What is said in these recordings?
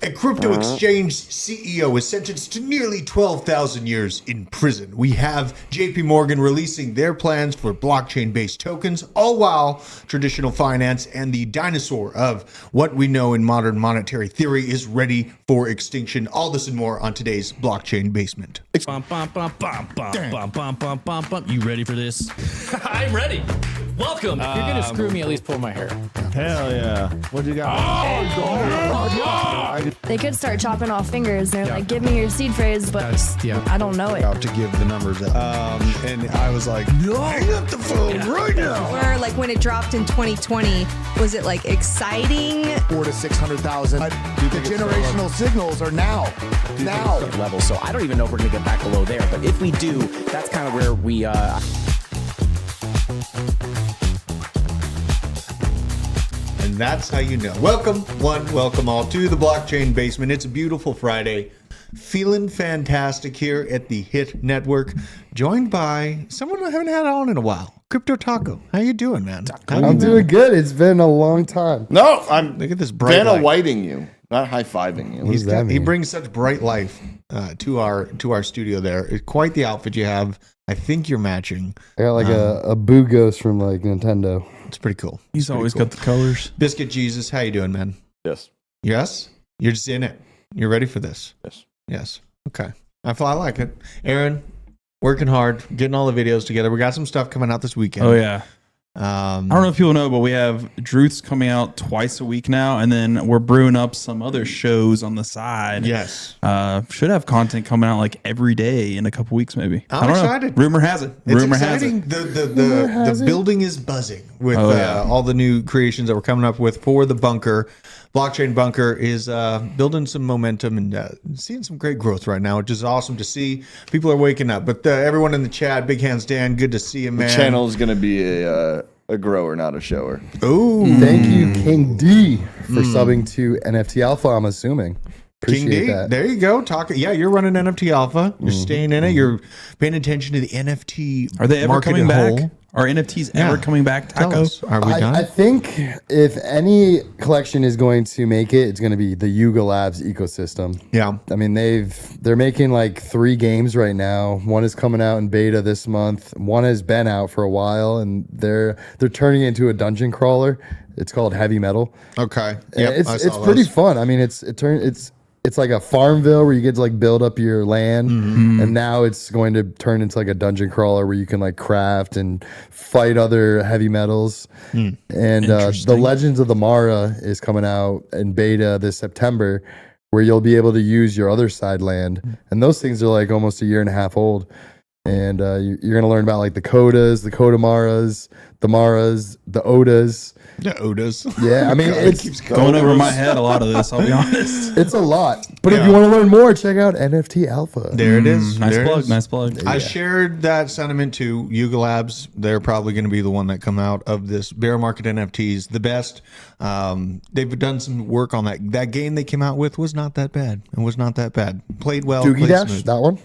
A crypto exchange CEO is sentenced to nearly 12,000 years in prison. We have JPMorgan releasing their plans for blockchain-based tokens, all while traditional finance and the dinosaur of what we know in modern monetary theory is ready for extinction. All this and more on today's Blockchain Basement. Bum, bum, bum, bum, bum, bum, bum, bum, bum, bum. You ready for this? I'm ready. Welcome. If you're gonna screw me, at least pull my hair. Hell yeah. What you got? They could start chopping off fingers. They're like, give me your seed phrase, but I don't know it. Out to give the numbers out. And I was like, no, hang up the phone right now. Or like when it dropped in 2020, was it like exciting? 400,000 to 600,000. The generational signals are now. Level. So I don't even know if we're gonna get back below there. But if we do, that's kind of where we. And that's how you know. Welcome, welcome all to the Blockchain Basement. It's a beautiful Friday. Feeling fantastic here at the Hit Network. Joined by someone I haven't had on in a while. Crypto Taco. How you doing, man? I'm doing good. It's been a long time. No, I'm Look at this bright Vanna light. Whiting you, not high-fiving you. What does that He mean? brings such bright life to our studio there. It's quite the outfit you have. I think you're matching. I got like a Boo Ghost from like Nintendo. It's pretty cool. He's always got the colors. Biscuit Jesus, how you doing, man? Yes. Yes? You're just in it. You're ready for this? Yes. Yes. Okay. I like it. Aaron, working hard, getting all the videos together. We got some stuff coming out this weekend. Oh, yeah. I don't know if people know, but we have Druth's coming out twice a week now, and then we're brewing up some other shows on the side. Yes. Should have content coming out like every day in a couple weeks, maybe. I'm I don't excited. know. Rumor has it. It's Rumor has exciting. it. The building is buzzing with yeah. all the new creations that we're coming up with for the bunker. Blockchain Bunker is building some momentum and seeing some great growth right now, which is awesome to see. People are waking up. But everyone in the chat, Big Hands Dan, good to see you, man. The channel is going to be a grower, not a shower. Ooh. Thank you, King D, for subbing to NFT Alpha, I'm assuming. King Appreciate D, that. there you go. Yeah, you're running NFT Alpha. You're staying in it. You're paying attention to the NFT. Are they ever market coming in back? whole. Are NFTs Yeah. ever coming back, Tell Taco? us, are we done? I think if any collection is going to make it, it's going to be the Yuga Labs ecosystem. Yeah. I mean, they're making like 3 games right now. One is coming out in beta this month. One has been out for a while, and they're turning it into a dungeon crawler. It's called Heavy Metal. Okay. It's I saw pretty those. fun. I mean, it's like a Farmville where you get to like build up your land, and now it's going to turn into like a dungeon crawler where you can like craft and fight other heavy metals. And the Legends of the Mara is coming out in beta this September, where you'll be able to use your other side land, and those things are like almost a year and a half old. And you're gonna learn about like the Kodas, the Kodamaras, the Maras, the Odas. The Odas. Yeah, I mean, it's Going over my head a lot of this, I'll be honest. it's a lot. But if you want to learn more, check out NFT Alpha. There it is. Nice There it plug, is. nice plug. I shared that sentiment too. Yuga Labs, they're probably going to be the one that come out of this bear market NFTs the best. They've done some work on that. That game they came out with was not that bad. It was not that bad. Played well. Doogie played Dash, smooth. that one.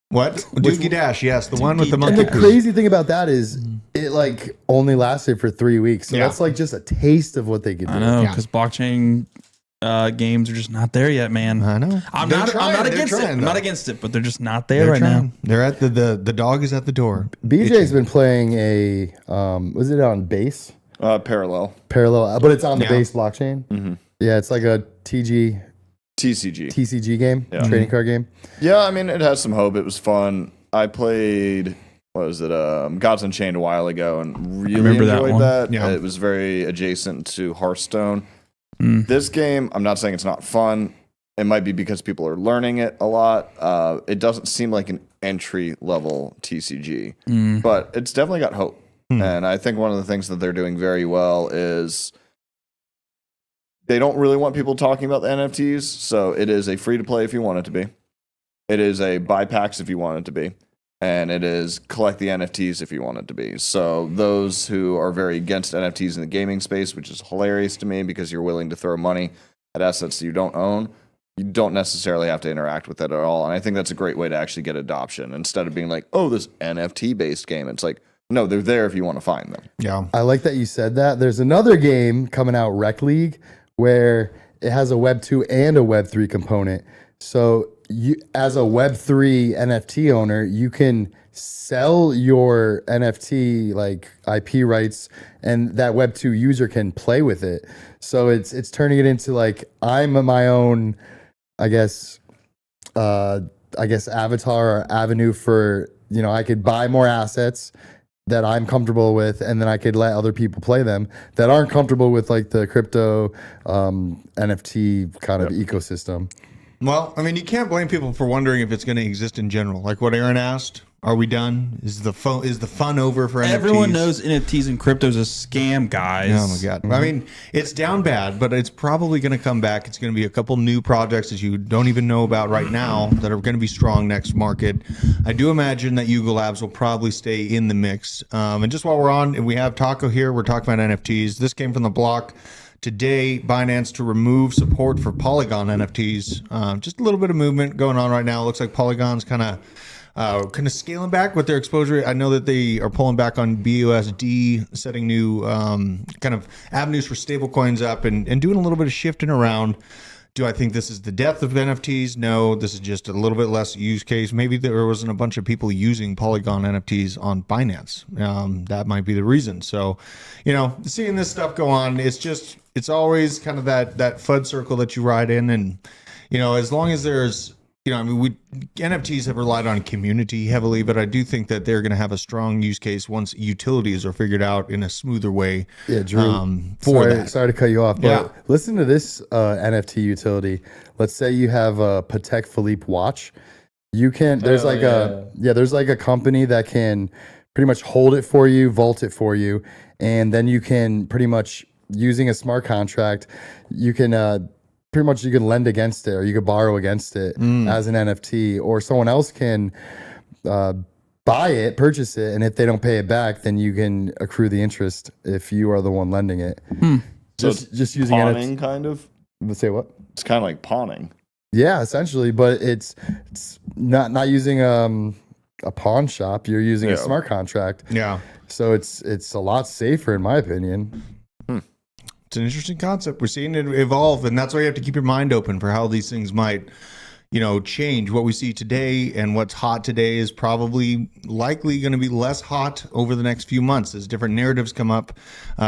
What? Doogie Dash, yes. The one with the And monkey. the crazy thing about that is it like only lasted for 3 weeks. So Yeah. that's like just a taste of what they could do. I know, Yeah. because blockchain games are just not there yet, man. I know. I'm They're not trying, they're against it. trying, I'm though. not against it, but they're just not there They're right trying. now. They're at the dog is at the door. BJ's been playing a was it on base Parallel. parallel, but it's on the Yeah. base blockchain. Yeah, it's like a TCG. TCG game, Yeah. trading card game. Yeah, I mean, it has some hope. It was fun. I played, what was it, Gods Unchained a while ago and really remember that enjoyed one. that. Yeah. It was very adjacent to Hearthstone. This game, I'm not saying it's not fun. It might be because people are learning it a lot. It doesn't seem like an entry-level TCG, but it's definitely got hope. And I think one of the things that they're doing very well is they don't really want people talking about the NFTs, so it is a free-to-play if you want it to be. It is a buy packs if you want it to be. And it is collect the NFTs if you want it to be. So those who are very against NFTs in the gaming space, which is hilarious to me because you're willing to throw money at assets that you don't own, you don't necessarily have to interact with it at all. And I think that's a great way to actually get adoption. Instead of being like, oh, this NFT-based game, it's like, no, they're there if you want to find them. Yeah. I like that you said that. There's another game coming out, Rec League, where it has a Web 2 and a Web 3 component. So you, as a Web 3 NFT owner, you can sell your NFT like IP rights, and that Web 2 user can play with it. So it's turning it into like I'm my own, I guess avatar or avenue for, you know, I could buy more assets that I'm comfortable with, and then I could let other people play them that aren't comfortable with like the crypto NFT kind of ecosystem. Well, I mean, you can't blame people for wondering if it's going to exist in general. Like what Aaron asked, are we done? Is the fun over for NFTs? Everyone knows NFTs and crypto is a scam, guys. Oh my god! I mean, it's down bad, but it's probably going to come back. It's going to be a couple new projects that you don't even know about right now that are going to be strong next market. I do imagine that Yuga Labs will probably stay in the mix. And just while we're on, and we have Taco here, we're talking about NFTs. This came from the block. Today, Binance to remove support for Polygon NFTs. Just a little bit of movement going on right now. It looks like Polygon's kind of scaling back with their exposure. I know that they are pulling back on BUSD, setting new kind of avenues for stable coins up and doing a little bit of shifting around. Do I think this is the death of NFTs? No, this is just a little bit less use case. Maybe there wasn't a bunch of people using Polygon NFTs on Binance. That might be the reason. So, you know, seeing this stuff go on, it's always kind of that FUD circle that you ride in. And, you know, as long as there's, you know, I mean, NFTs have relied on community heavily, but I do think that they're going to have a strong use case once utilities are figured out in a smoother way. Yeah, Drew. Sorry to cut you off, but listen to this NFT utility. Let's say you have a Patek Philippe watch. You can. There's there's like a company that can pretty much hold it for you, vault it for you, and then you can pretty much using a smart contract, you can. Pretty much you can lend against it or you could borrow against it as an NFT, or someone else can buy it, purchase it, and if they don't pay it back, then you can accrue the interest if you are the one lending it. Just using pawning, kind of. Say what? It's kind of like pawning. Yeah, essentially, but it's not using a pawn shop. You're using a smart contract. Yeah. So it's a lot safer in my opinion. It's an interesting concept. We're seeing it evolve, and that's why you have to keep your mind open for how these things might, you know, change. What we see today and what's hot today is probably likely going to be less hot over the next few months as different narratives come up.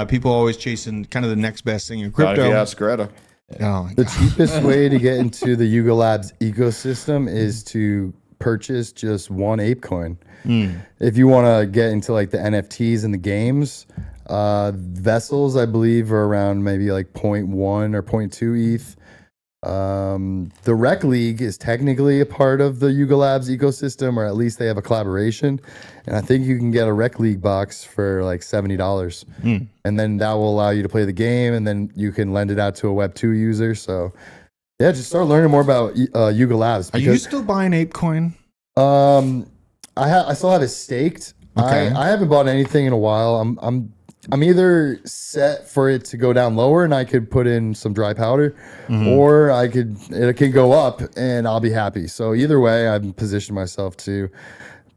People always chasing kind of the next best thing in crypto. Ask Greta. Oh, the cheapest way to get into the Yuga Labs ecosystem is to purchase just one ape coin. If you want to get into like the NFTs and the games, vessels I believe are around maybe like 0.1 or 0.2 ETH. The Rec League is technically a part of the Yuga Labs ecosystem, or at least they have a collaboration, and I think you can get a Rec League box for like $70, and then that will allow you to play the game, and then you can lend it out to a Web 2 user. So yeah, just start learning more about Yuga Labs. Are you still buying ApeCoin? I still have it staked. Okay. I haven't bought anything in a while. I'm either set for it to go down lower and I could put in some dry powder, or it could go up and I'll be happy. So either way, I've positioned myself to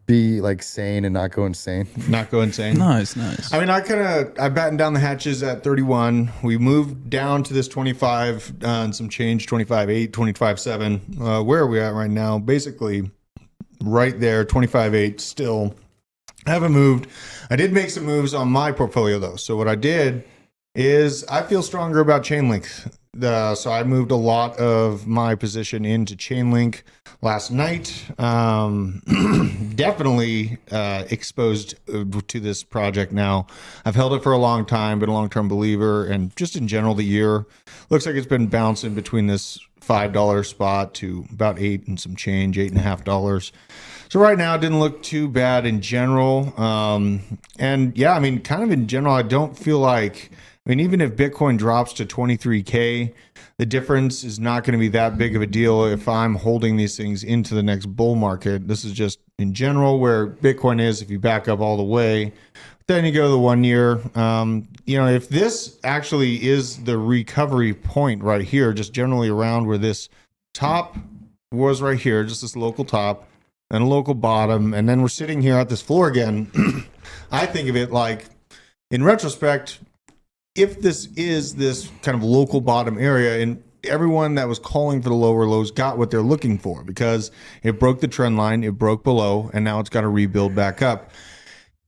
be like sane and not go insane. Not go insane. Nice. I mean, I battened down the hatches at 31. We moved down to this 25 and some change, 25.8, 25.7. Where are we at right now? Basically right there, 25.8 still. I haven't moved. I did make some moves on my portfolio though. So what I did is I feel stronger about Chainlink. So I moved a lot of my position into Chainlink last night. Definitely exposed to this project now. I've held it for a long time, been a long-term believer, and just in general, the year looks like it's been bouncing between this $5 spot to about $8 and some change, $8.50. So right now it didn't look too bad in general. And yeah, I mean, kind of in general, I don't feel like, I mean, even if Bitcoin drops to 23K, the difference is not going to be that big of a deal if I'm holding these things into the next bull market. This is just in general where Bitcoin is if you back up all the way. Then you go to the 1 year. You know, if this actually is the recovery point right here, just generally around where this top was right here, just this local top and a local bottom, and then we're sitting here at this floor again, I think of it like, in retrospect, if this is this kind of local bottom area, and everyone that was calling for the lower lows got what they're looking for because it broke the trend line, it broke below, and now it's got to rebuild back up.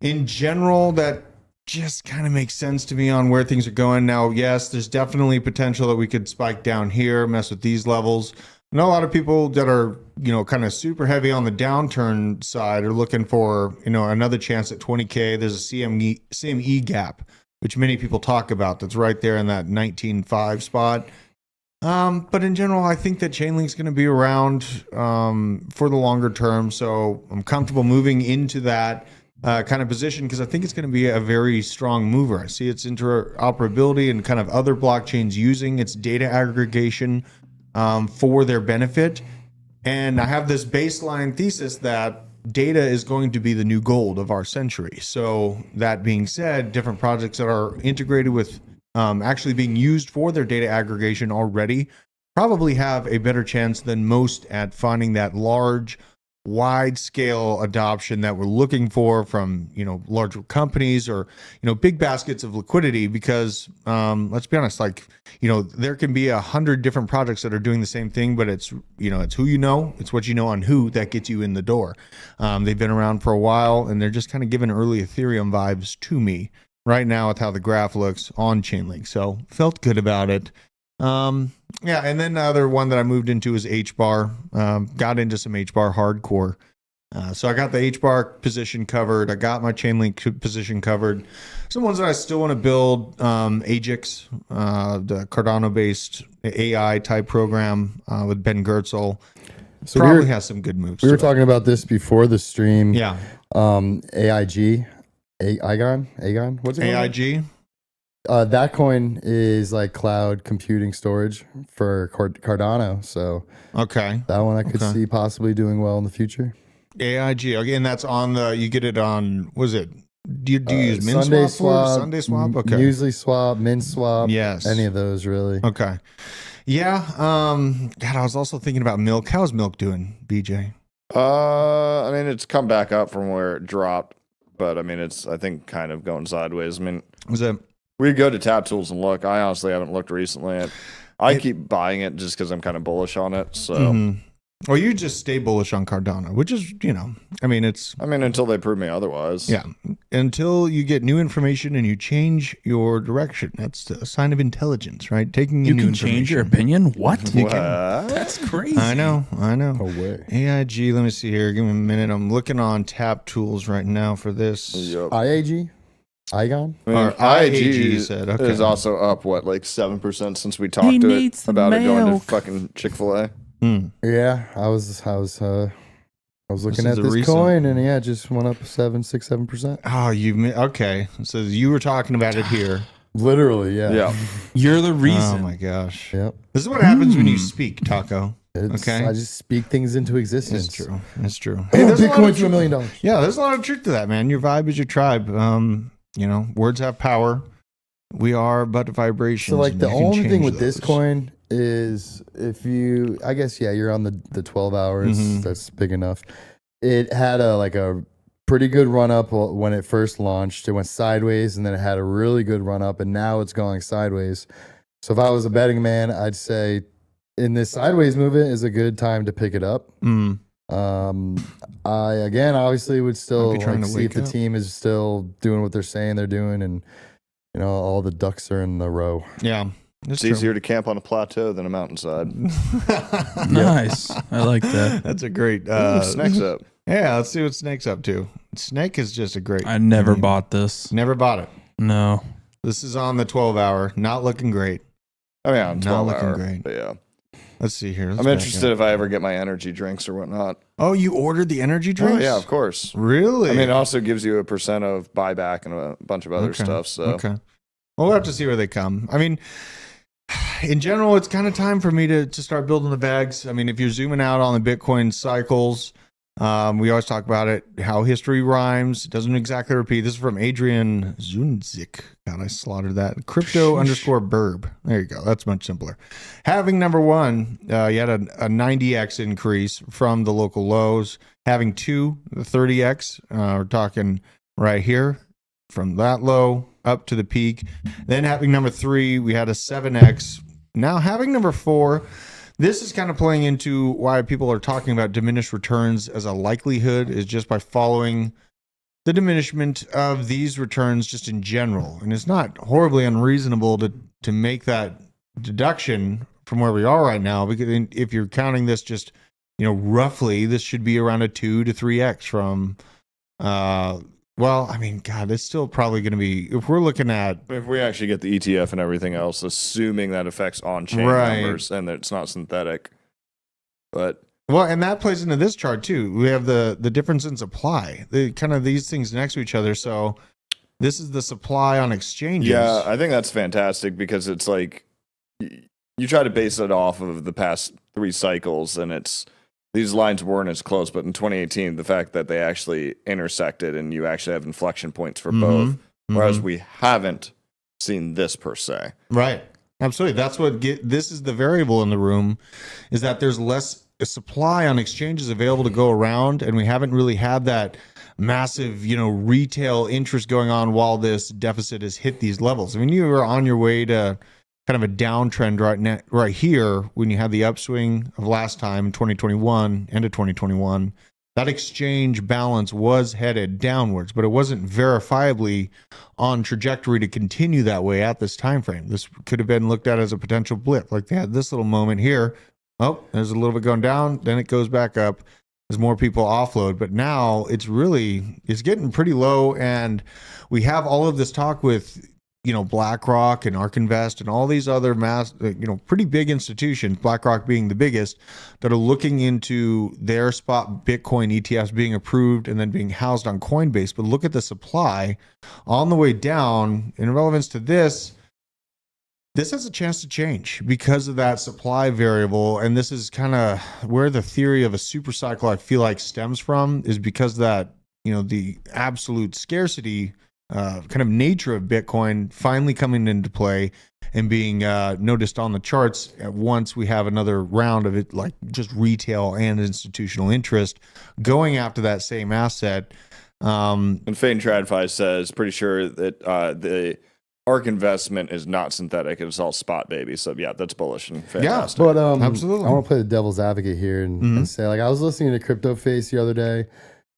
In general, that just kind of makes sense to me on where things are going. Now, yes, there's definitely potential that we could spike down here, mess with these levels. I know a lot of people that are, kind of super heavy on the downturn side are looking for, another chance at 20K. There's a CME gap, which many people talk about. That's right there in that 19.5 spot. But in general, I think that Chainlink's going to be around for the longer term. So I'm comfortable moving into that kind of position because I think it's going to be a very strong mover. I see its interoperability and kind of other blockchains using its data aggregation for their benefit. And I have this baseline thesis that data is going to be the new gold of our century. So that being said, different projects that are integrated with actually being used for their data aggregation already probably have a better chance than most at finding that large, wide scale adoption that we're looking for from larger companies or big baskets of liquidity because let's be honest, like there can be 100 different projects that are doing the same thing, but it's it's who it's what on who that gets you in the door. They've been around for a while and they're just kind of giving early Ethereum vibes to me right now with how the graph looks on Chainlink, so felt good about it. Yeah, and then the other one that I moved into is HBAR. Got into some HBAR hardcore. So I got the HBAR position covered. I got my Chainlink position covered. Some ones that I still want to build, Ajax, the Cardano-based AI type program with Ben Goertzel. So probably has some good moves. We were talking about this before the stream. Yeah. AIG, Aegon, what's it called? AIG. That coin is like cloud computing storage for Cardano. So okay, that one I could see possibly doing well in the future. AIG again. That's on the. You get it on. Was it? Do you use Min Sunday swap? Sunday swap. Okay. Muesli swap, Min swap. Yes. Any of those really. Okay. Yeah. God, I was also thinking about milk. How's milk doing, BJ? I mean, it's come back up from where it dropped, but I mean, it's I think kind of going sideways. I mean, was it? We go to Tap Tools and look. I honestly haven't looked recently. I keep buying it just because I'm kind of bullish on it. So, Well, you just stay bullish on Cardano, which is, I mean, until they prove me otherwise. Yeah. Until you get new information and you change your direction. That's a sign of intelligence, right? Taking you can change your opinion. What? That's crazy. I know. No way. AIG. Let me see here. Give me a minute. I'm looking on Tap Tools right now for this. Yep. IAG. Igon? I mean, IAG said, is also up, like 7% since we talked to it about it going to fucking Chick-fil-A. Yeah, I was looking at this coin and it just went up 7%. Oh, okay. So you were talking about it here. Literally, yeah. Yeah. You're the reason. Oh my gosh. Yep. This is what happens when you speak, Taco. Okay. I just speak things into existence. It's true. It's true. Hey, Bitcoin to $1 million. Yeah, there's a lot of truth to that, man. Your vibe is your tribe. Words have power. We are but vibrations. So like the only thing with this coin is if you, I guess, you're on the 12 hours. That's big enough. It had a pretty good run up when it first launched. It went sideways and then it had a really good run up and now it's going sideways. So if I was a betting man, I'd say in this sideways movement is a good time to pick it up. I again obviously would still see if the team is still doing what they're saying they're doing and all the ducks are in the row. Yeah. It's easier to camp on a plateau than a mountainside. Nice. I like that. That's a great Snake's up. Yeah, let's see what Snake's up to. Snake is just a great I never bought this. Never bought it. No. This is on the 12 hour. Not looking great. I mean, on 12 not looking hour, great. But yeah. Let's see here. I'm interested if I ever get my energy drinks or whatnot. Oh, you ordered the energy drinks? Oh, yeah, of course. Really? I mean, it also gives you a % of buyback and a bunch of other stuff. So okay. Well, we'll have to see where they come. I mean, in general, it's kind of time for me to start building the bags. I mean, if you're zooming out on the Bitcoin cycles, we always talk about it, how history rhymes. It doesn't exactly repeat. This is from Adrian Zunzik. God, I slaughtered that. Crypto_burb. There you go. That's much simpler. Having number one, you had a 90x increase from the local lows. Having two, the 30x. We're talking right here from that low up to the peak. Then having number three, we had a 7x Now, having number 4, this is kind of playing into why people are talking about diminished returns as a likelihood, is just by following the diminishment of these returns just in general. And it's not horribly unreasonable to make that deduction from where we are right now, because if you're counting this just, roughly, this should be around a 2 to 3x from, God, it's still probably going to be, if we're looking at, If we actually get the ETF and everything else, assuming that affects on-chain numbers and that it's not synthetic, but well, and that plays into this chart too. We have the difference in supply, these things next to each other. So this is the supply on exchanges. yeah, I think that's fantastic because it's like you try to base it off of the past 3 cycles, and these lines weren't as close. But in 2018, the fact that they actually intersected and you actually have inflection points for both, whereas we haven't seen this per se. Right. Absolutely. That's this is the variable in the room, is that there's less supply on exchanges available to go around, and we haven't really had that massive, retail interest going on while this deficit has hit these levels. I mean, you were on your way to kind of a downtrend right here when you had the upswing of last time in 2021, end of 2021. That exchange balance was headed downwards, but it wasn't verifiably on trajectory to continue that way at this time frame. This could have been looked at as a potential blip. Like they had this little moment here. Oh, there's a little bit going down, then it goes back up as more people offload. But now it's getting pretty low, and we have all of this talk with BlackRock and ARK Invest and all these other pretty big institutions, BlackRock being the biggest, that are looking into their spot Bitcoin ETFs being approved and then being housed on Coinbase. But look at the supply on the way down. In relevance to this has a chance to change because of that supply variable. And this is kind of where the theory of a super cycle, I feel like, stems from, is because that, the absolute scarcity kind of nature of Bitcoin finally coming into play and being noticed on the charts once we have another round of it, like just retail and institutional interest going after that same asset. And Fane TradFi says, pretty sure that the ARK investment is not synthetic. It's all spot, baby. So yeah, that's bullish and fantastic. But absolutely. I want to play the devil's advocate here and say, like, I was listening to Crypto Face the other day,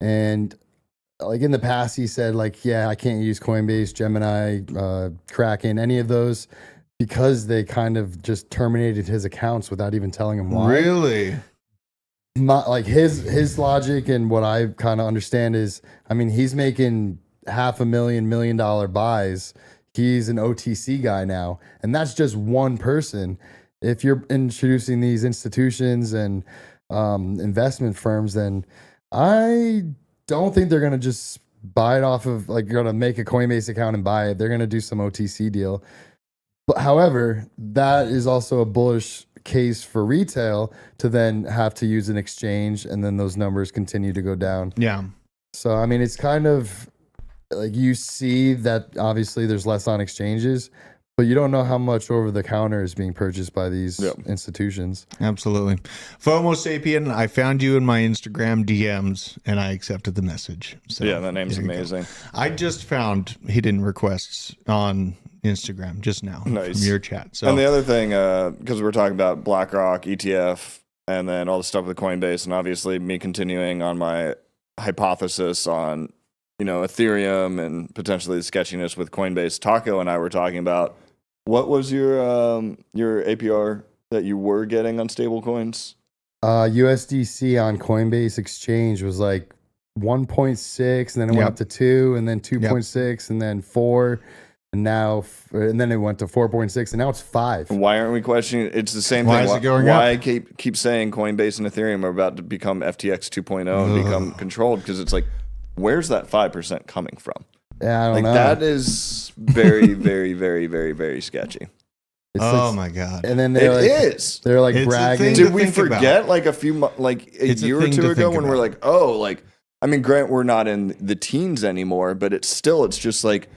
and like in the past, he said, like, yeah, I can't use Coinbase, Gemini, Kraken, any of those, because they kind of just terminated his accounts without even telling him why. Really? Not like his logic, and what I kind of understand is, I mean, he's making $500,000 $1 million buys. He's an OTC guy now, and that's just one person. If you're introducing these institutions and investment firms, then I don't think they're going to just buy it off of, like, you're going to make a Coinbase account and buy it. They're going to do some OTC deal. But however, that is also a bullish case for retail to then have to use an exchange, and then those numbers continue to go down. Yeah. So, I mean, it's kind of like, you see that obviously there's less on exchanges, but you don't know how much over the counter is being purchased by these institutions. Absolutely. FOMO Sapien, I found you in my Instagram DMs and I accepted the message. So yeah, that name's amazing. I just found hidden requests on Instagram just now from your chat. So, and the other thing, because we're talking about BlackRock, ETF, and then all the stuff with Coinbase, and obviously me continuing on my hypothesis on, Ethereum and potentially the sketchiness with Coinbase. Taco and I were talking about, what was your APR that you were getting on stable coins? USDC on Coinbase Exchange was like 1.6, and then it went up to 2, and then 2.6, and then 4, and then it went to 4.6, and now it's 5. Why aren't we questioning it? It's the same thing. Why is it going up? Why I keep saying Coinbase and Ethereum are about to become FTX 2.0 and become controlled? Because it's like, where's that 5% coming from? Yeah, I don't know. That is very, very, very, very, very sketchy. My God. And then They're like It's bragging. a thing Did we forget like a year or two ago when we're like, I mean, grant we're not in the teens anymore, but it's just like,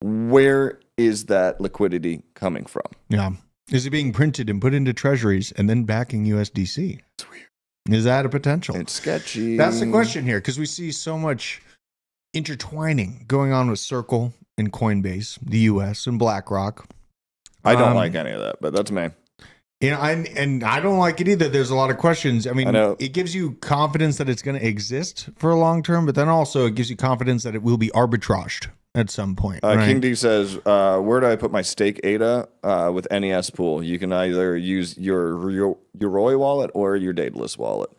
where is that liquidity coming from? Yeah. Is it being printed and put into treasuries and then backing USDC? It's weird. Is that a potential? It's sketchy. That's the question here, because we see so much intertwining going on with Circle and Coinbase, the US, and BlackRock. I don't like any of that, but that's me. I don't like it either. There's a lot of questions. I mean, it gives you confidence that it's going to exist for a long term, but then also it gives you confidence that it will be arbitraged at some point. Right? King D says, where do I put my stake ADA with NES pool? You can either use your Yoroi wallet or your Daedalus wallet.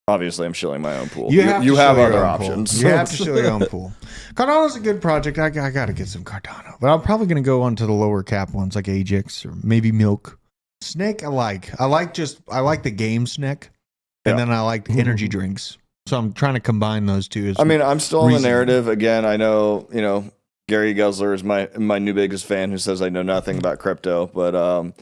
Obviously, I'm shilling my own pool. You have other options. You have to shill your own pool. Cardano's a good project. I got to get some Cardano. But I'm probably going to go on to the lower cap ones like Ajax or maybe Milk. Snake, I like. I like the game Snake. And then I like the energy drinks. So I'm trying to combine those two. I'm still in the narrative. Again, I know, Gary Gensler is my new biggest fan who says I know nothing about crypto. But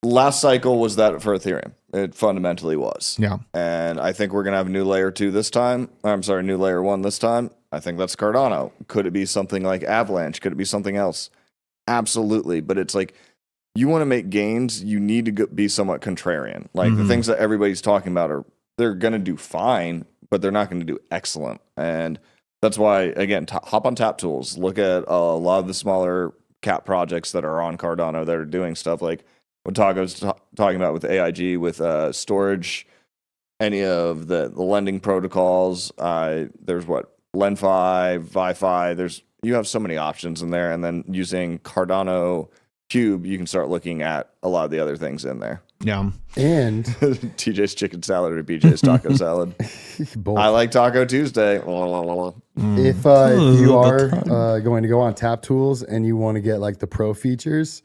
last cycle was that for Ethereum. It fundamentally was. Yeah. And I think we're going to have a new layer 2 this time. I'm sorry, new layer 1 this time. I think that's Cardano. Could it be something like Avalanche? Could it be something else? Absolutely. But it's like, you want to make gains, you need to be somewhat contrarian. Like the things that everybody's talking about they're going to do fine, but they're not going to do excellent. And that's why, again, hop on Tap Tools. Look at a lot of the smaller cap projects that are on Cardano that are doing stuff like what Taco's talking about with AIG, with storage, any of the lending protocols. There's LendFi, ViFi. You have so many options in there. And then using Cardano Cube, you can start looking at a lot of the other things in there. Yeah. And TJ's chicken salad or BJ's taco salad. both. I like Taco Tuesday. If you are going to go on Tap Tools and you want to get like the pro features,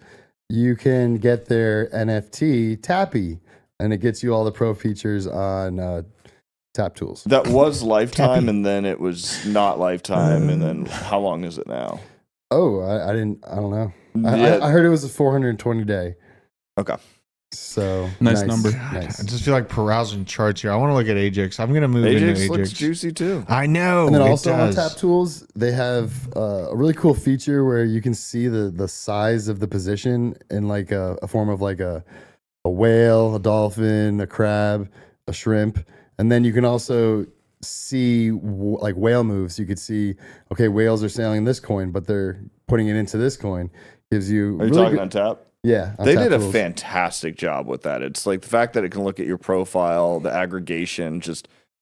you can get their NFT Tappy, and it gets you all the pro features on Tap Tools. That was lifetime, and then it was not lifetime, and then how long is it now? Oh, I don't know. I heard it was a 420 day. Okay. So nice number. Nice. I just feel like perusing charts here. I want to look at Ajax. I'm going to move into Ajax. Looks juicy too. I know. And then also on Tap Tools, they have a really cool feature where you can see the size of the position in like a form of like a whale, a dolphin, a crab, a shrimp. And then you can also see like whale moves. You could see, okay, whales are selling this coin, but they're putting it into this coin. Gives you. Are you talking on Tap? Yeah. They did a fantastic job with that. It's like the fact that it can look at your profile, the aggregation,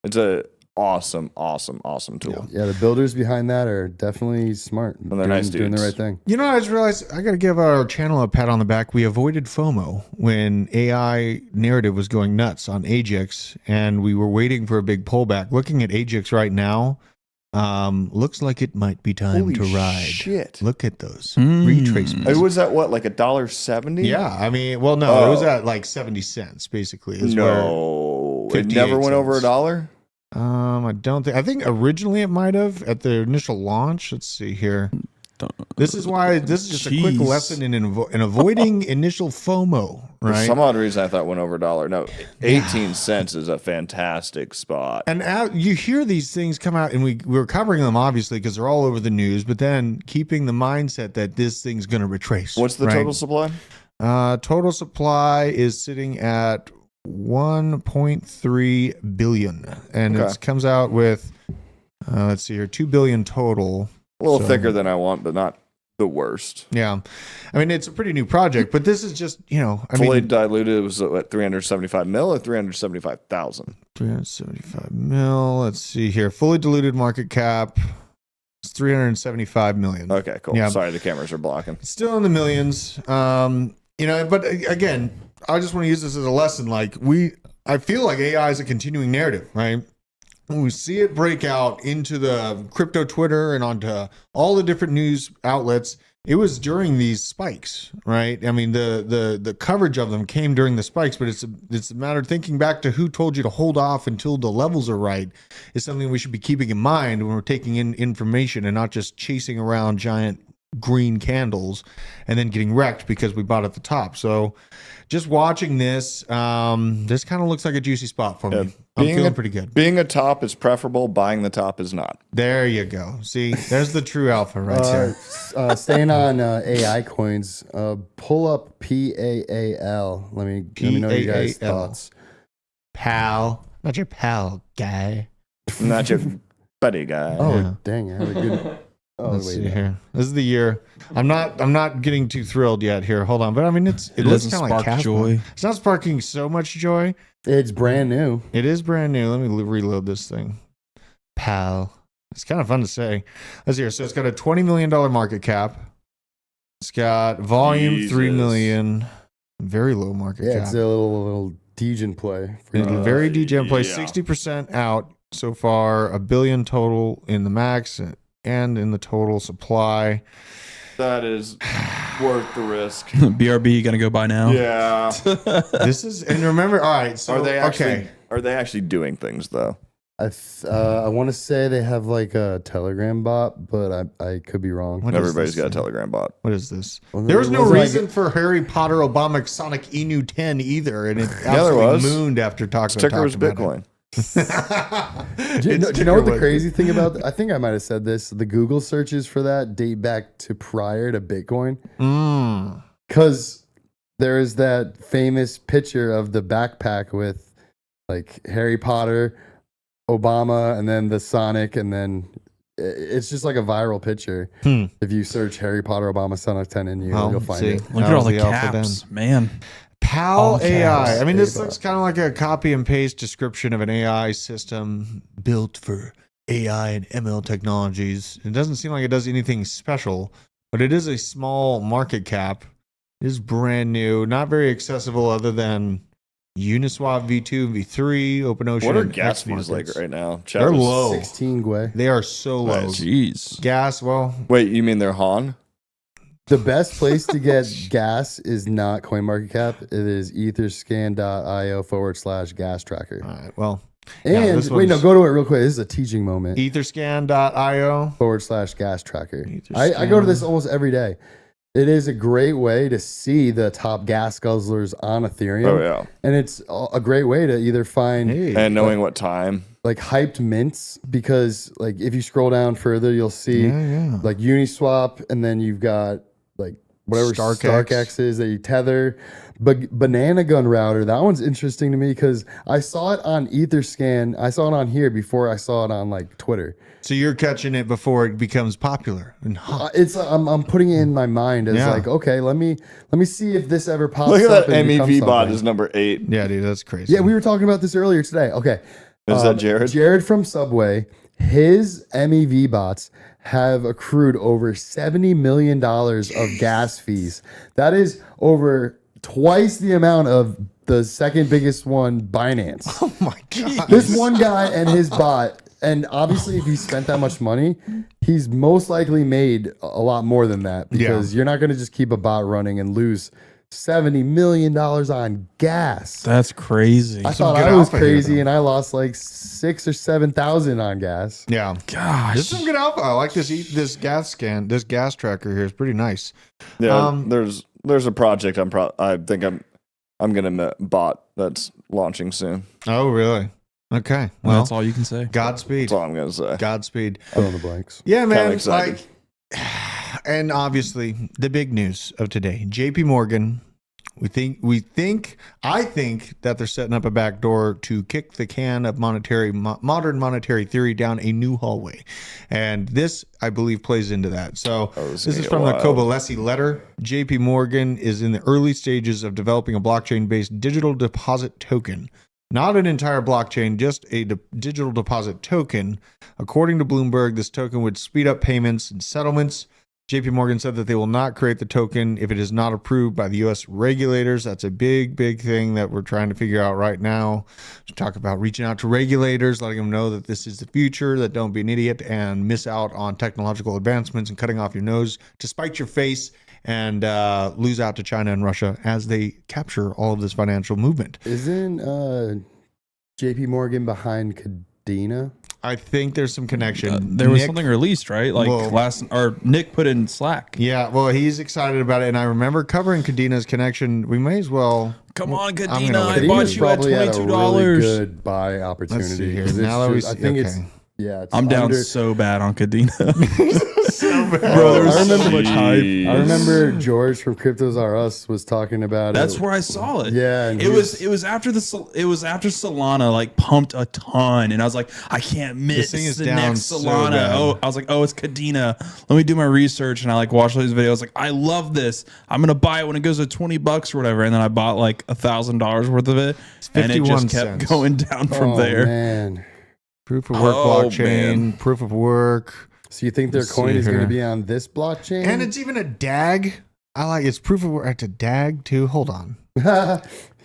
it's a awesome tool. Yeah, the builders behind that are definitely smart. And they're nice dudes. Doing the right thing. I just realized I got to give our channel a pat on the back. We avoided FOMO when AI narrative was going nuts on Ajax, and we were waiting for a big pullback. Looking at Ajax right now, looks like it might be time to ride. Shit. Look at those retracements. It was at what, like $1.70? Yeah, I mean, well, no, it was at like 70 cents basically. No, it never went over $1. I don't think. I think originally it might have at the initial launch. Let's see here. This is just a quick lesson in avoiding initial FOMO. Right. For some odd reason, I thought it went over $1. No, 18 cents is a fantastic spot. And you hear these things come out, and we're covering them obviously because they're all over the news. But then keeping the mindset that this thing's going to retrace. What's the total supply? Total supply is sitting at 1.3 billion, and it comes out with let's see here, 2 billion total. A little thicker than I want, but not the worst. Yeah. I mean, it's a pretty new project, but this is just, fully diluted was at 375 mil or 375,000? 375 mil. Let's see here. Fully diluted market cap is 375 million. Okay, cool. Yeah. Sorry, the cameras are blocking. It's still in the millions. But again, I just want to use this as a lesson. Like I feel like AI is a continuing narrative, right? When we see it break out into the crypto Twitter and onto all the different news outlets, it was during these spikes, right? I mean, the coverage of them came during the spikes, but it's a matter of thinking back to who told you to hold off until the levels are right is something we should be keeping in mind when we're taking in information and not just chasing around giant green candles and then getting wrecked because we bought at the top. So just watching this kind of looks like a juicy spot for me. I'm feeling pretty good. Being a top is preferable. Buying the top is not. There you go. See, there's the true alpha right there. Staying on AI coins, pull up PAAL. Let me know your guys' thoughts. Pal, not your pal guy. Not your buddy guy. Oh, dang. I had a good Oh, Let's wait, see no. here. This is the year. I'm not getting too thrilled yet here. Hold on, but I mean it looks doesn't kind of like spark Casper. joy. It's not sparking so much joy. It's brand new. It is brand new. Let me reload this thing. Pal. It's kind of fun to say. Let's see here. So it's got a $20 million market cap. It's got volume 3 million. Very low market Yeah, cap. it's a little degen play. Very degen play. 60% out so far. $1 billion total in the max and in the total supply. That is worth the risk. BRB gonna go buy now. Yeah. This is, and remember, all right. So Are they actually doing things though? I want to say they have like a Telegram bot, but I could be wrong. What is Everybody's this got a thing? Telegram bot. What is this? Well, There was no wasn't like reason for Harry Potter Obama Sonic Inu 10 either, and it there absolutely was. mooned after talking. Ticker was Bitcoin. Do you know what the crazy thing about? I think I might have said this. The Google searches for that date back to prior to Bitcoin, because there is that famous picture of the backpack with like Harry Potter, Obama, and then the Sonic, and then it's just like a viral picture. If you search Harry Potter, Obama, Sonic 10, and you'll find it. Look at all the caps, man. PAL All AI. caps. I mean, this looks kind of like a copy and paste description of an AI system built for AI and ML technologies. It doesn't seem like it does anything special, but it is a small market cap. It is brand new, not very accessible other than Uniswap V2, V3, OpenOcean. What are and gas X fees like markets. right now? They're low. 16 Gwei. They are so low. Nice. Jeez. Gas, well, Wait, you mean they're Han? The best place to get gas is not CoinMarketCap. It is etherscan.io/gas tracker. all right, well. And Yeah, this wait, no, one's- go to it real quick. This is a teaching moment. Etherscan.io. /gas tracker. I go to this almost every day. It is a great way to see the top gas guzzlers on Ethereum. Oh yeah. And it's a great way to either find Hey. And knowing what time. like hyped mints, because like if you scroll down further, you'll see Yeah. like Uniswap, and then you've got like whatever StarkX. StarkX is that you tether. But Banana Gun Router, that one's interesting to me because I saw it on Etherscan. I saw it on here before I saw it on like Twitter. So you're catching it before it becomes popular and hot. It's I'm putting it in my mind as Yeah. like, okay, let me see if this ever pops Look at up. that and becomes MEV bot something. is number 8. Yeah, dude, that's crazy. Yeah, we were talking about this earlier today. Okay. Is that Jared? Jared from Subway, his MEV bots have accrued over $70 million of gas fees. That is over twice the amount of the second biggest one, Binance. Oh my god. This one guy and his bot, and obviously if he spent that much money, he's most likely made a lot more than that, because you're not going to just keep a bot running and lose $70 million on gas. That's crazy. I thought good I was alpha here, crazy, though. and I lost like 6,000 or 7,000 on gas. Yeah. Gosh. This is some good alpha. I like this gas tracker here. It's pretty nice. Yeah, there's a project I think I'm gonna bot that's launching soon. Oh, really? Okay. Well, Well, that's all you can say. Godspeed. That's all I'm gonna say. Godspeed. Fill in the blanks. Yeah, man. excited. Like, and obviously the big news of today, JPMorgan. I think that they're setting up a back door to kick the can of modern monetary theory down a new hallway. And this, I believe, plays into that. So this this is is gonna from get the wild. Kovalesi letter. JP Morgan is in the early stages of developing a blockchain-based digital deposit token. Not an entire blockchain, just a digital deposit token. According to Bloomberg, this token would speed up payments and settlements. JP Morgan said that they will not create the token if it is not approved by the U.S. regulators. That's a big thing that we're trying to figure out right now. To talk about reaching out to regulators, letting them know that this is the future, that don't be an idiot and miss out on technological advancements and cutting off your nose to spite your face and lose out to China and Russia as they capture all of this financial movement. Isn't JP Morgan behind Cardano? I think there's some connection. There was Nick- something released, right? Like Well- Nick put in Slack. Yeah, well, he's excited about it, and I remember covering Cadina's connection. We may as well. Come on, I'm gonna Cadena, look I at bought Cadeno's you at probably at a $22. really good buy opportunity. Let's see here. 'Cause it's Now that we just- I see- think okay. it's Yeah, it's I'm down under- so bad on Cardano. So bad. Bro, there was I remember so much hype. I remember George from Cryptos R Us was talking about That's it. where I saw it. Yeah, and it was after Solana like pumped a ton, and I was like, I can't miss thing is the down next so Solana. bad. I was like, it's Cardano. Let me do my research, and I like watched all these videos. Like, I love this. I'm gonna buy it when it goes to $20 or whatever. And then I bought like $1,000 worth of it, and it 51 just kept cents. going down from there. Man. Proof of work blockchain, man. proof of work. So you think their Let's coin see is going to here. be on this blockchain? And it's even a DAG. I like it's proof of work at a DAG too. Hold on.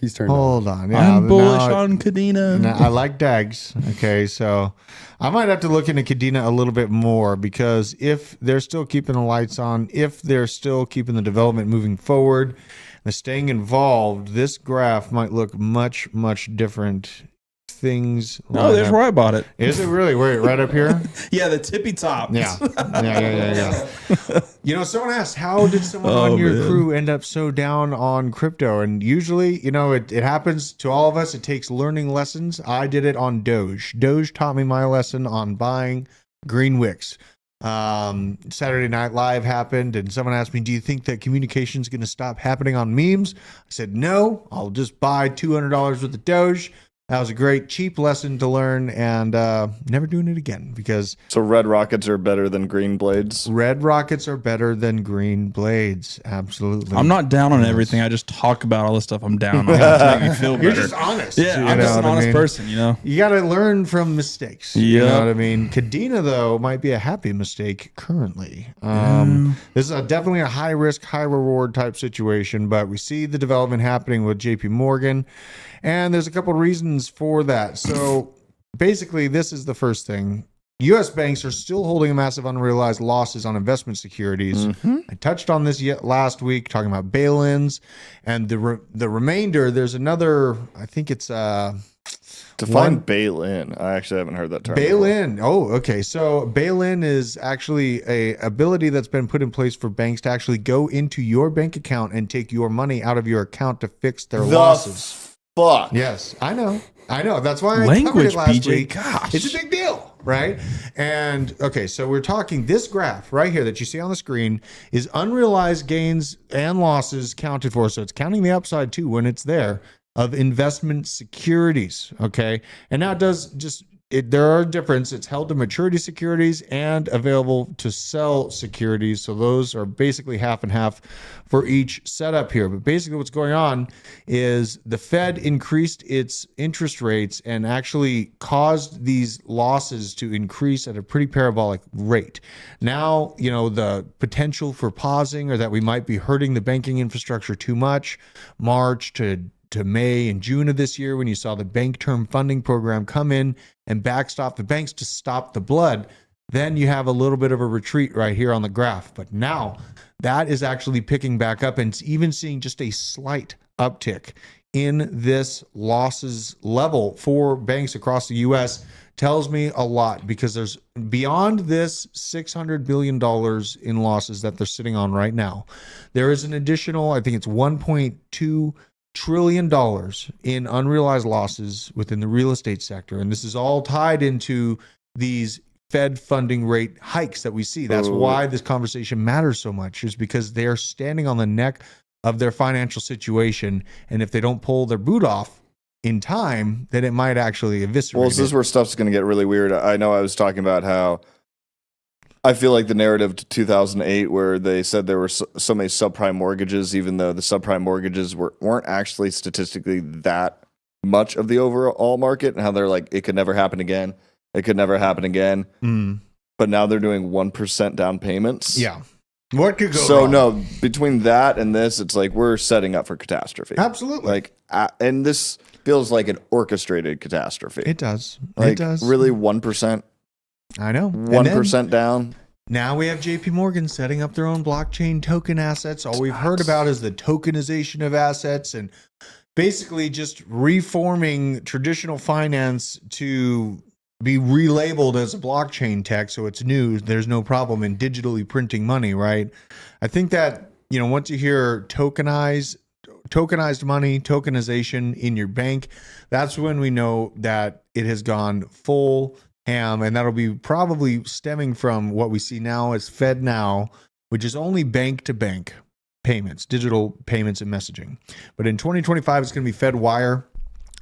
He's turned on. Hold on. Yeah, I'm bullish now on Cardano. I like DAGs. Okay, so I might have to look into Cardano a little bit more because if they're still keeping the lights on, if they're still keeping the development moving forward, and staying involved, this graph might look much, much different. Things. No, line there's up. where I bought it. Is it really? Where right up here? Yeah, the tippy top. Yeah. You know, someone asked, how did someone on your man. crew end up so down on crypto? And usually, you know, it happens to all of us. It takes learning lessons. I did it on Doge. Doge taught me my lesson on buying green wicks. Saturday Night Live happened, and someone asked me, do you think that communication is going to stop happening on memes? I said, no, I'll just buy $200 worth of Doge. That was a great, cheap lesson to learn, and never doing it again because So red rockets are better than green blades. red rockets are better than green blades. Absolutely. I'm not down on everything. I just talk about all the stuff I'm down on to make me feel better. You're just honest. Yeah, you I'm know just an what I honest mean? person, you know? You got to learn from mistakes. You Yep. know what I mean? Cardano, though, might be a happy mistake currently. This is definitely a high risk, high reward type situation, but we see the development happening with JPMorgan, and there's a couple of reasons for that. So basically, this is the first thing. U.S. banks are still holding massive unrealized losses on investment securities. I touched on this last week, talking about bail-ins, and the remainder. There's another. I think it's Define bail-in. I actually haven't heard that term. before. bail-in. Oh, okay. So bail-in is actually a ability that's been put in place for banks to actually go into your bank account and take your money out of your account to fix their losses. Fuck. Yes, I know. That's why I covered Language, it last BJ. week. Gosh. It's a big deal, right? And okay, so we're talking this graph right here that you see on the screen is unrealized gains and losses counted for. So it's counting the upside too when it's there of investment securities. Okay, and now it does just. There are differences. It's held to maturity securities and available to sell securities. So those are basically half and half for each setup here. But basically what's going on is the Fed increased its interest rates and actually caused these losses to increase at a pretty parabolic rate. Now, you know, the potential for pausing or that we might be hurting the banking infrastructure too much, March to May and June of this year when you saw the bank term funding program come in and backstop the banks to stop the blood, then you have a little bit of a retreat right here on the graph. But now that is actually picking back up and it's even seeing just a slight uptick in this losses level for banks across the U.S. tells me a lot because there's beyond this $600 billion in losses that they're sitting on right now. There is an additional, I think it's $1.2 trillion in unrealized losses within the real estate sector. And this is all tied into these Fed funding rate hikes that we see. That's why this conversation matters so much, is because they're standing on the neck of their financial situation. And if they don't pull their boot off in time, then it might actually eviscerate Well, this is where stuff's going to get really weird. I know I was talking about how I feel like the narrative to 2008 where they said there were so many subprime mortgages, even though the subprime mortgages weren't actually statistically that much of the overall market, and how they're like, it could never happen again. It could never happen again. But now they're doing 1% down payments. Yeah. What could go So wrong? no, between that and this, it's like we're setting up for catastrophe. Absolutely. Like, and this feels like an orchestrated catastrophe. It does. Like, It does. really 1%. I know. 1% down. Now we have JPMorgan setting up their own blockchain token assets. All we've heard about is the tokenization of assets and basically just reforming traditional finance to be relabeled as a blockchain tech. So it's new. There's no problem in digitally printing money, right? I think that, you know, once you hear tokenized money, tokenization in your bank, that's when we know that it has gone full and that'll be probably stemming from what we see now as FedNow, which is only bank-to-bank payments, digital payments and messaging. But in 2025, it's going to be FedWire.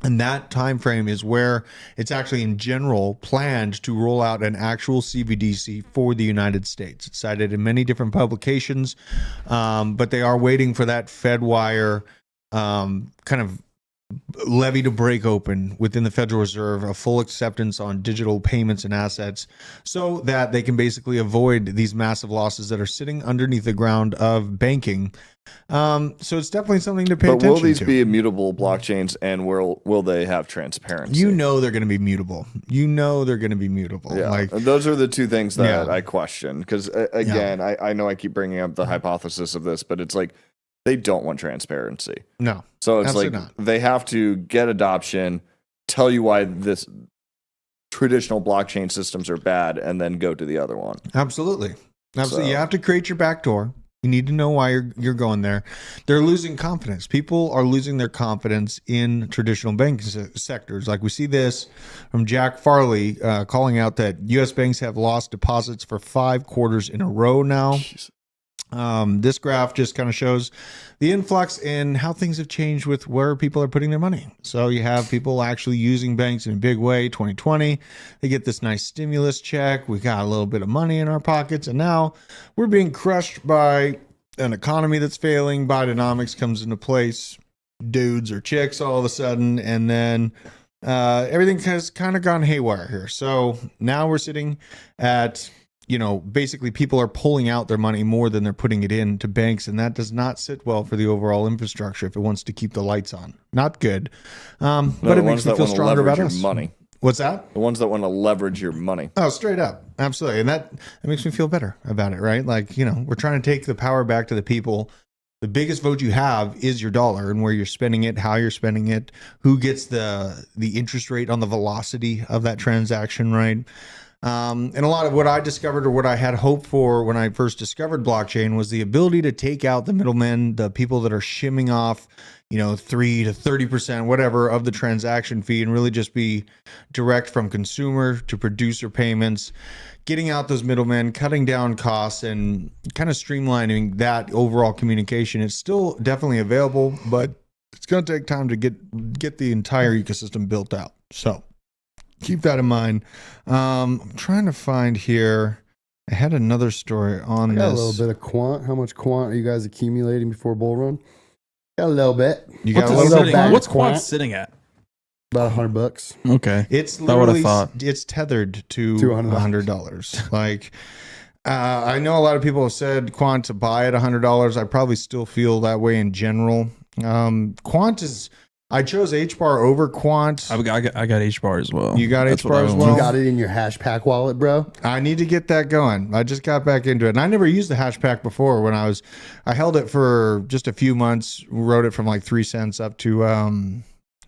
And that time frame is where it's actually in general planned to roll out an actual CBDC for the United States. It's cited in many different publications, but they are waiting for that FedWire kind of levy to break open within the Federal Reserve, a full acceptance on digital payments and assets, so that they can basically avoid these massive losses that are sitting underneath the ground of banking. So it's definitely something to pay attention to. But will these be immutable blockchains, and will they have transparency? You know they're going to be mutable. You know they're going to be mutable. Yeah, like those are the two things that I question. Because again, I know I keep bringing up the hypothesis of this, but it's like they don't want transparency. No. So it's like not. they have to get adoption, tell you why this traditional blockchain systems are bad, and then go to the other one. Absolutely. So- You have to create your backdoor. You need to know why you're going there. They're losing confidence. People are losing their confidence in traditional banking sectors. Like we see this from Jack Farley calling out that U.S. banks have lost deposits for 5 quarters in a row now. This graph just kind of shows the influx in how things have changed with where people are putting their money. So you have people actually using banks in a big way. 2020, they get this nice stimulus check. We got a little bit of money in our pockets, and now we're being crushed by an economy that's failing. Bidenomics comes into place, dudes or chicks all of a sudden, and then everything has kind of gone haywire here. So now we're sitting at, basically people are pulling out their money more than they're putting it into banks, and that does not sit well for the overall infrastructure if it wants to keep the lights on. Not good. But it makes me feel stronger about us. Money. What's that? The ones that want to leverage your money. Oh, straight up. Absolutely. And that makes me feel better about it, right? Like, we're trying to take the power back to the people. The biggest vote you have is your dollar, and where you're spending it, how you're spending it, who gets the interest rate on the velocity of that transaction, right? And a lot of what I discovered, or what I had hoped for when I first discovered blockchain, was the ability to take out the middlemen, the people that are shimming off, 3 to 30%, whatever, of the transaction fee, and really just be direct from consumer to producer payments, getting out those middlemen, cutting down costs, and kind of streamlining that overall communication. It's still definitely available, but it's going to take time to get the entire ecosystem built out. So keep that in mind. I'm trying to find here. I had another story on Got this. a little bit of quant. How much quant are you guys accumulating before bull run? Got a little bit. You got What's a it little sitting- bit. What's Quant? Quad sitting at? About $100. Okay. It's I would've literally thought. it's tethered to $200. $100. Like, I know a lot of people have said quant to buy at $100. I probably still feel that way in general. Quant is. I chose HBAR over quant. I got HBAR as well. You got That's what HBAR I as went well? You with. got it in your Hashpack wallet, bro? I need to get that going. I just got back into it, and I never used the Hashpack before. When I held it for just a few months, wrote it from like 3 cents up to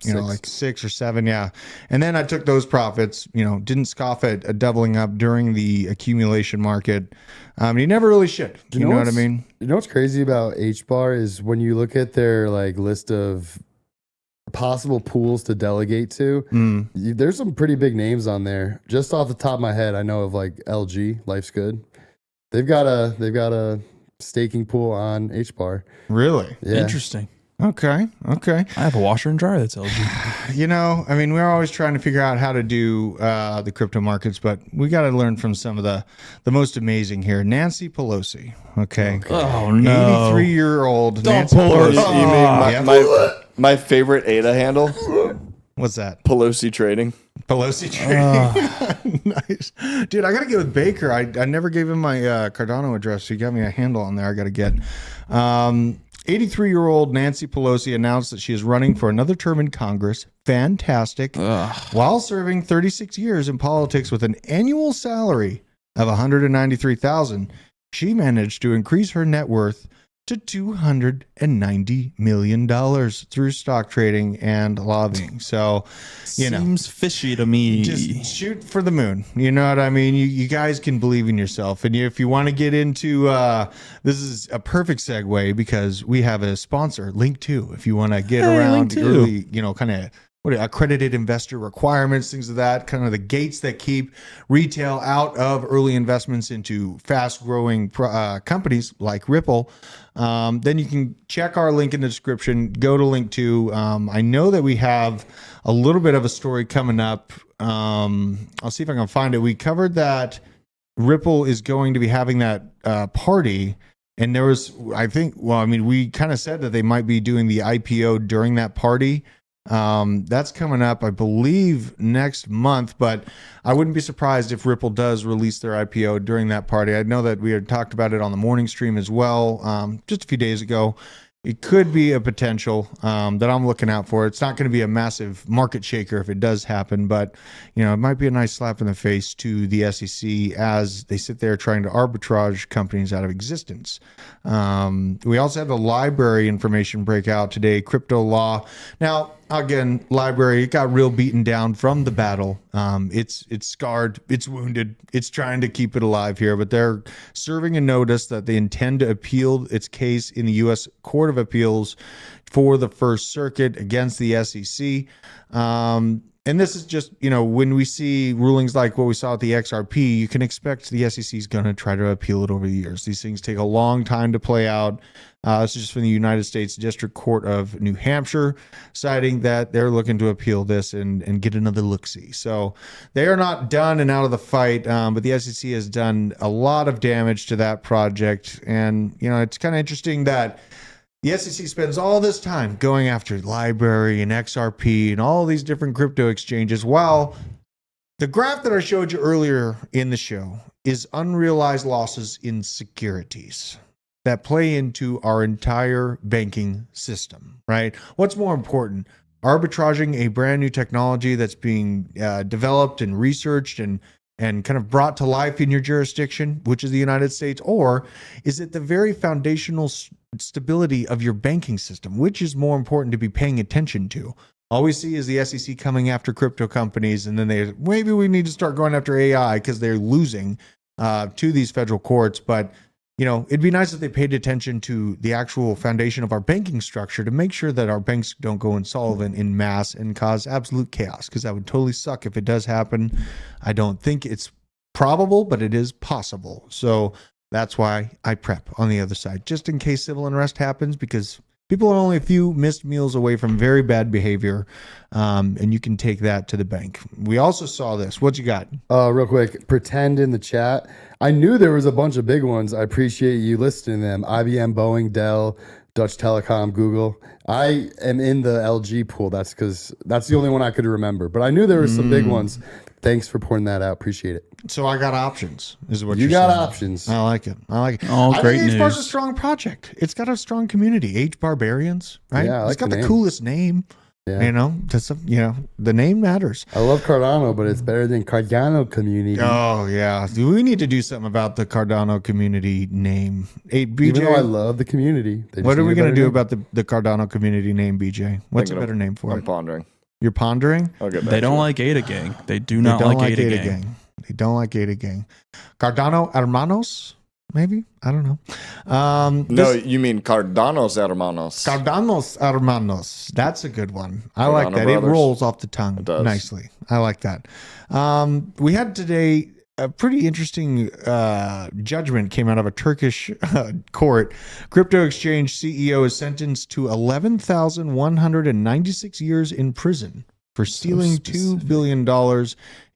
like 6 or 7, yeah. And then I took those profits, didn't scoff at a doubling up during the accumulation market. You never really should. You know what I mean? You know what's crazy about HBAR is when you look at their list of possible pools to delegate to, there's some pretty big names on there. Just off the top of my head, I know of LG, Life's Good. They've got a staking pool on HBAR. Really? Yeah. Interesting. Okay. I have a washer and dryer that's LG. We're always trying to figure out how to do the crypto markets, but we got to learn from some of the most amazing here. Nancy Pelosi. Okay. Oh no. 83-year-old Don't Nancy pull her. Pelosi. You mean Yep. my favorite ADA handle? What's that? Pelosi Trading. Pelosi trading. Nice. Dude, I got to get with Baker. I never gave him my Cardano address. So he got me a handle on there I got to get. 83-year-old Nancy Pelosi announced that she is running for another term in Congress. Fantastic. While serving 36 years in politics with an annual salary of $193,000, she managed to increase her net worth to $290 million through stock trading and lobbying. So, Seems fishy to me. just shoot for the moon. You know what I mean? You guys can believe in yourself. And if you want to get into, this is a perfect segue because we have a sponsor, Link 2. If you want to get around Link 2. really, kind of accredited investor requirements, things of that, kind of the gates that keep retail out of early investments into fast-growing companies like Ripple. Then you can check our link in the description. Go to link 2. I know that we have a little bit of a story coming up. I'll see if I can find it. We covered that Ripple is going to be having that party. And there was, I think, we kind of said that they might be doing the IPO during that party. That's coming up, I believe, next month, but I wouldn't be surprised if Ripple does release their IPO during that party. I know that we had talked about it on the morning stream as well, just a few days ago. It could be a potential that I'm looking out for. It's not going to be a massive market shaker if it does happen, but it might be a nice slap in the face to the SEC as they sit there trying to arbitrage companies out of existence. We also had the library information breakout today, crypto law. Now, again, library, it got real beaten down from the battle. It's scarred, it's wounded, it's trying to keep it alive here, but they're serving a notice that they intend to appeal its case in the U.S. Court of Appeals for the First Circuit against the SEC. And this is just, when we see rulings like what we saw at the XRP, you can expect the SEC is going to try to appeal it over the years. These things take a long time to play out. This is just from the United States District Court of New Hampshire, citing that they're looking to appeal this and get another look-see. So they are not done and out of the fight, but the SEC has done a lot of damage to that project. And, it's kind of interesting that the SEC spends all this time going after library and XRP and all these different crypto exchanges, while the graph that I showed you earlier in the show is unrealized losses in securities that play into our entire banking system, right? What's more important, arbitraging a brand new technology that's being developed and researched and kind of brought to life in your jurisdiction, which is the United States, or is it the very foundational stability of your banking system, which is more important to be paying attention to? All we see is the SEC coming after crypto companies, and then maybe we need to start going after AI because they're losing to these federal courts. But it'd be nice if they paid attention to the actual foundation of our banking structure to make sure that our banks don't go insolvent in mass and cause absolute chaos, because that would totally suck if it does happen. I don't think it's probable, but it is possible. So that's why I prep on the other side, just in case civil unrest happens, because people are only a few missed meals away from very bad behavior, and you can take that to the bank. We also saw this. What you got? Real quick, pretend in the chat. I knew there was a bunch of big ones. I appreciate you listing them. IBM, Boeing, Dell, Dutch Telecom, Google. I am in the LG pool. That's because that's the only one I could remember. But I knew there were some big ones. Thanks for pointing that out. Appreciate it. So I got options, is what you you're got saying. options. I like it. Oh, I great think news. HBar's a strong project. It's got a strong community. H Barbarians, right? Yeah, I like it's got the the name. coolest name. Yeah. The name matters. I love Cardano, but it's better than Cardano community. Oh yeah, we need to do something about the Cardano community name. Hey, BJ, Even though I love the community. what are we going to do about the Cardano community name, BJ? What's a better name for I'm it? pondering. You're pondering? I'll get back They to don't you. like Ada Gang. They do not They don't like Ada Gang. They don't like Ada Gang. Cardano Hermanos? Maybe? I don't know. No, you mean Cardano's hermanos. Cardano's Hermanos. That's a good one. I Cardano like that. brothers. It rolls off the tongue does. nicely. I like that. We had today a pretty interesting judgment came out of a Turkish court. Crypto exchange CEO is sentenced to 11,196 years in prison for stealing $2 billion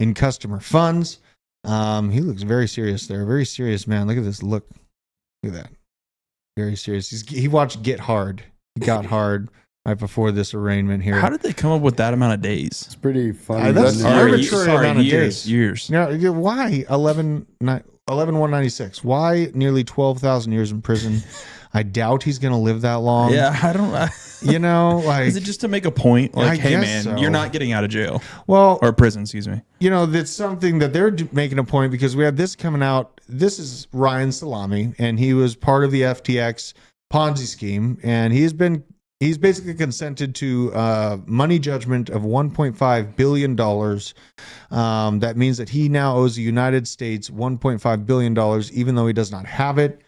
in customer funds. He looks very serious there. Very serious man. Look at this. Look at that. Very serious. He watched Get Hard. He got hard right before this arraignment here. How did they come up with that amount of days? It's pretty funny. That's isn't it? arbitrary amount of years. days. Years. Now, why 11,196? Why nearly 12,000 years in prison? I doubt he's going to live that long. Yeah, I don't. Like, Is it just to make a point? Like, I hey, guess man, so. you're not getting out of jail well, or prison. Excuse me. that's something that they're making a point, because we have this coming out. This is Ryan Salami, and he was part of the FTX Ponzi scheme, and he's basically consented to money judgment of $1.5 billion. That means that he now owes the United States $1.5 billion, even though he does not have it.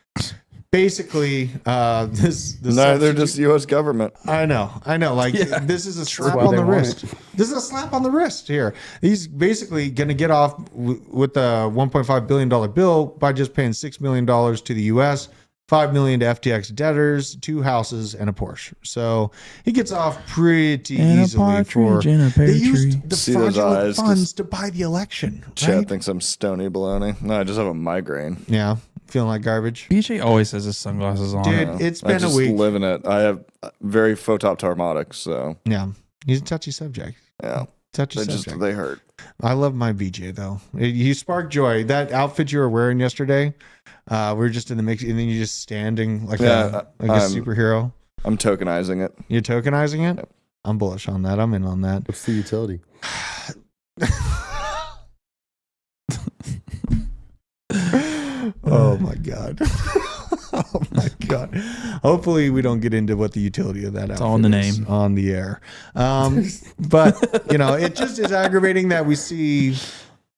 basically, this No, they're just U.S. government. I know. Like this is a slap why on they the want wrist. This is a slap on the wrist here. He's basically going to get off with a $1.5 billion bill by just paying $6 million to the U.S., $5 million to FTX debtors, 2 houses, and a Porsche. So he gets off pretty easily for. They used the See those fraudulent eyes, funds to buy the election. Chad Right? thinks I'm stony baloney. No, I just have a migraine. Yeah, feeling like garbage. BJ always has his sunglasses on. Dude, it's I been a just week. live in it. I have very photoptarmatics, so Yeah, he's a touchy subject. yeah. Touchy They subject. just they hurt. I love my BJ though. You sparked joy. That outfit you were wearing yesterday, we were just in the mix, and then you're just standing like a superhero. I'm tokenizing it. You're tokenizing it. Yep. I'm bullish on that. I'm in on that. What's the utility? Oh my god. Oh my god. Hopefully we don't get into what the utility of that outfit all in the is name. on the air. But it just is aggravating that we see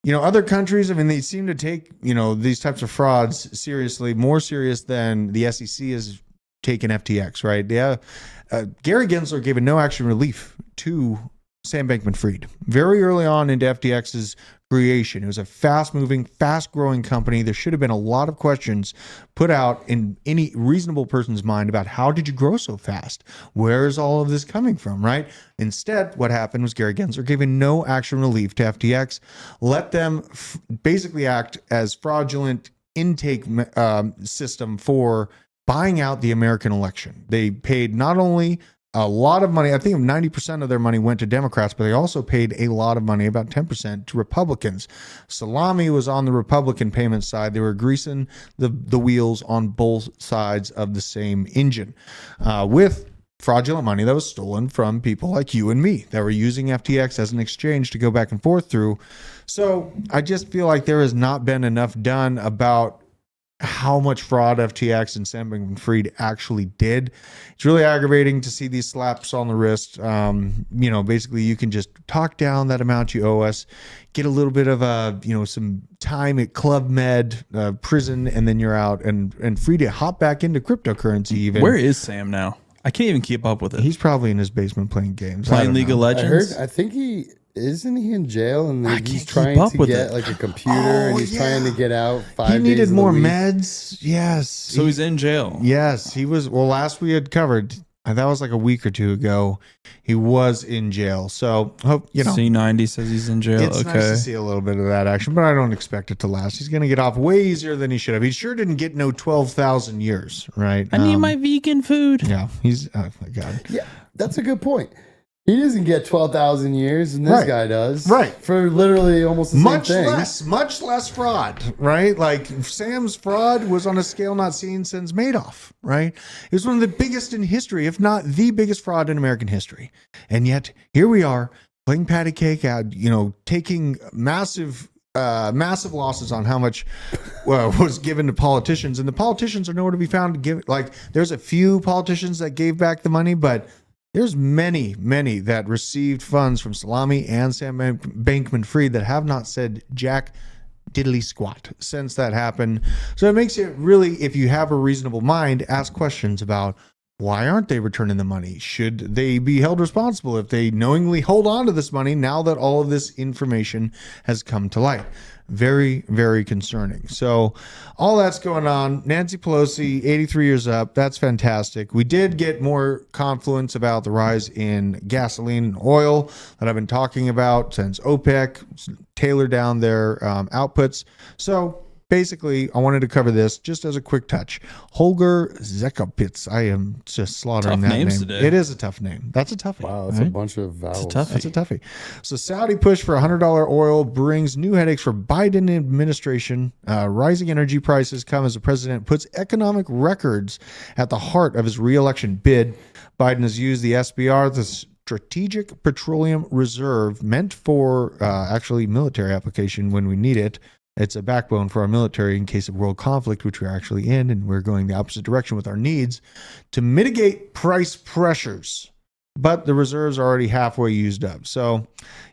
other countries. I mean, they seem to take these types of frauds seriously, more serious than the SEC has taken FTX. Right? Yeah. Gary Gensler gave a no action relief to Sam Bankman-Fried very early on into FTX's creation. It was a fast-moving, fast-growing company. There should have been a lot of questions put out in any reasonable person's mind about how did you grow so fast? Where is all of this coming from, right? Instead, what happened was Gary Gensler gave a no-action relief to FTX, let them basically act as fraudulent intake system for buying out the American election. They paid not only a lot of money, I think 90% of their money went to Democrats, but they also paid a lot of money, about 10%, to Republicans. Salami was on the Republican payment side. They were greasing the wheels on both sides of the same engine with fraudulent money that was stolen from people like you and me that were using FTX as an exchange to go back and forth through. So I just feel like there has not been enough done about how much fraud FTX and Sam Bankman-Fried actually did. It's really aggravating to see these slaps on the wrist. Basically you can just talk down that amount you owe us, get a little bit of some time at Club Med prison, and then you're out and free to hop back into cryptocurrency even. Where is Sam now? I can't even keep up with it. He's probably in his basement playing games. Playing League of Legends. I think isn't he in jail and I he's can't trying keep up to with get it. like a computer and he's trying to get out 5 days. He needed of the more week. meds. Yes. So he's in jail. Yes, he was. Well, last we had covered, that was like a week or two ago, he was in jail. So hope C90 says he's in jail. it's Okay. nice to see a little bit of that action, but I don't expect it to last. He's going to get off way easier than he should have. He sure didn't get no 12,000 years, right? I need my vegan food. Yeah, he's. Oh my god. Yeah, that's a good point. He doesn't get 12,000 years, and this Right. guy does. Right. For literally almost the Much same thing. much less fraud, right? Like Sam's fraud was on a scale not seen since Madoff, right? It was one of the biggest in history, if not the biggest fraud in American history. And yet here we are playing patty cake out, taking massive losses on how much was given to politicians, and the politicians are nowhere to be found to give. Like there's a few politicians that gave back the money, but there's many that received funds from Salami and Sam Bankman-Fried that have not said jack diddly squat since that happened. So it makes it really, if you have a reasonable mind, ask questions about why aren't they returning the money? Should they be held responsible if they knowingly hold on to this money now that all of this information has come to light? Very, very concerning. So all that's going on. Nancy Pelosi, 83 years up. That's fantastic. We did get more confluence about the rise in gasoline and oil that I've been talking about since OPEC tailored down their outputs. So basically, I wanted to cover this just as a quick touch. Holger Zekopitz. I am just slaughtering Tough that names name. today. It is a tough name. That's a toughie. Wow, that's a bunch of vowels. That's a toughie. So Saudi push for $100 oil brings new headaches for Biden administration. Rising energy prices come as the president puts economic records at the heart of his re-election bid. Biden has used the SPR, the Strategic Petroleum Reserve, meant for actually military application when we need it. It's a backbone for our military in case of world conflict, which we're actually in, and we're going the opposite direction with our needs, to mitigate price pressures. but the reserves are already halfway used up. So,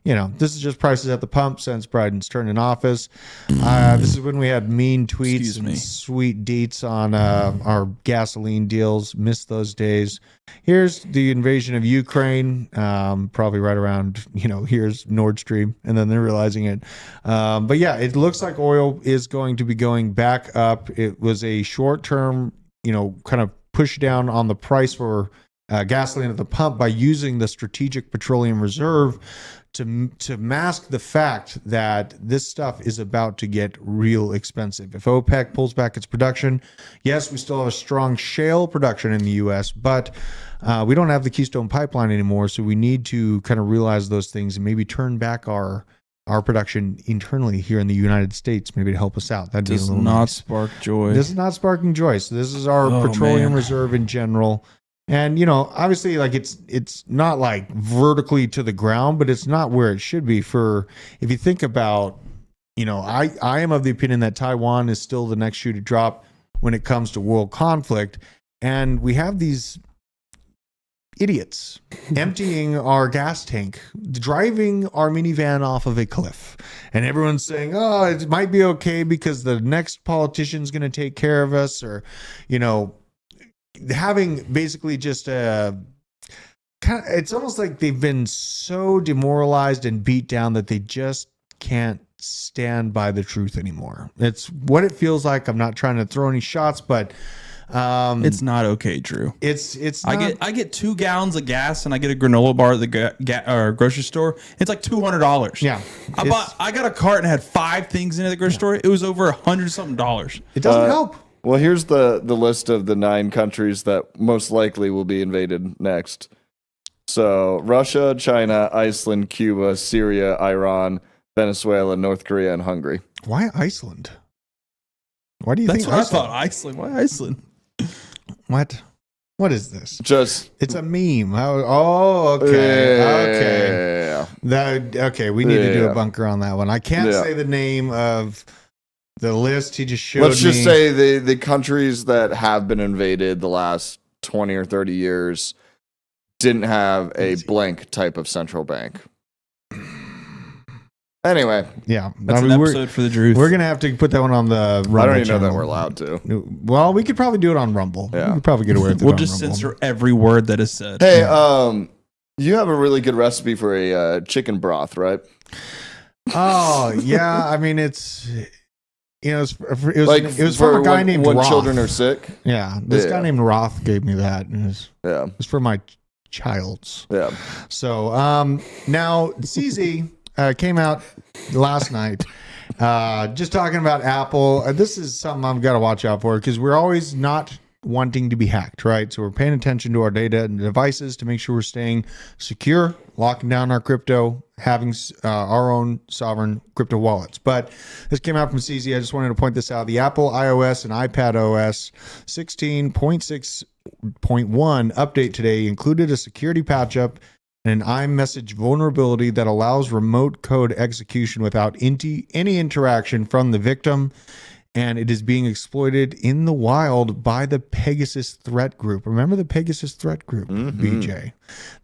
this is just prices at the pump since Biden's term in office. This is when we had mean tweets and sweet deets on our gasoline deals. Missed those days. Here's the invasion of Ukraine, probably right around, here's Nord Stream, and then they're realizing it. But yeah, it looks like oil is going to be going back up. It was a short-term, kind of push down on the price for gasoline at the pump by using the Strategic Petroleum Reserve to mask the fact that this stuff is about to get real expensive. If OPEC pulls back its production, yes, we still have a strong shale production in the U.S., but we don't have the Keystone Pipeline anymore, so we need to kind of realize those things and maybe turn back our production internally here in the United States, maybe to help us out. That does not spark joy. This is not sparking joy. So this is our petroleum reserve in general. And, obviously, like it's not like vertically to the ground, but it's not where it should be. If you think about, I am of the opinion that Taiwan is still the next shoe to drop when it comes to world conflict. And we have these idiots emptying our gas tank, driving our minivan off of a cliff. And everyone's saying, oh, it might be okay because the next politician's going to take care of us, or, having basically just it's almost like they've been so demoralized and beat down that they just can't stand by the truth anymore. It's what it feels like. I'm not trying to throw any shots, but it's not okay, Drew. It's not, I get 2 gallons of gas and I get a granola bar at the grocery store. It's like $200. Yeah, I got a cart and had 5 things in the grocery store. It was over $100-something. It doesn't help. Well, here's the list of the 9 countries that most likely will be invaded next. So Russia, China, Iceland, Cuba, Syria, Iran, Venezuela, North Korea, and Hungary. Why Iceland? Why do you That's think what Iceland? I thought. Iceland. Why Iceland? What is this? It's a meme. Okay. Okay. We need to do a bunker on that one. I can't say the name of the list he just showed. Let's just say the countries that have been invaded the last 20 or 30 years didn't have a blank type of central bank. Anyway. Yeah. That's an episode for the truth. We're going to have to put that one on the Rumble I don't even channel. know that we're allowed to. Well, we could probably do it on Rumble. Yeah. We could probably get away with it We'll on just Rumble. censor every word that is said. Hey, you have a really good recipe for a chicken broth, right? Oh, yeah. I mean, it was for from a guy named when Roth. children are sick. Yeah, this guy named Roth gave me that. And it was for my child's. Yeah. So now CZ came out last night, just talking about Apple. This is something I've got to watch out for because we're always not wanting to be hacked, right? So we're paying attention to our data and devices to make sure we're staying secure, locking down our crypto, having our own sovereign crypto wallets. But this came out from CZ. I just wanted to point this out. The Apple iOS and iPad OS 16.6.1 update today included a security patch-up and an iMessage vulnerability that allows remote code execution without any interaction from the victim. And it is being exploited in the wild by the Pegasus threat group. Remember the Pegasus threat group, BJ?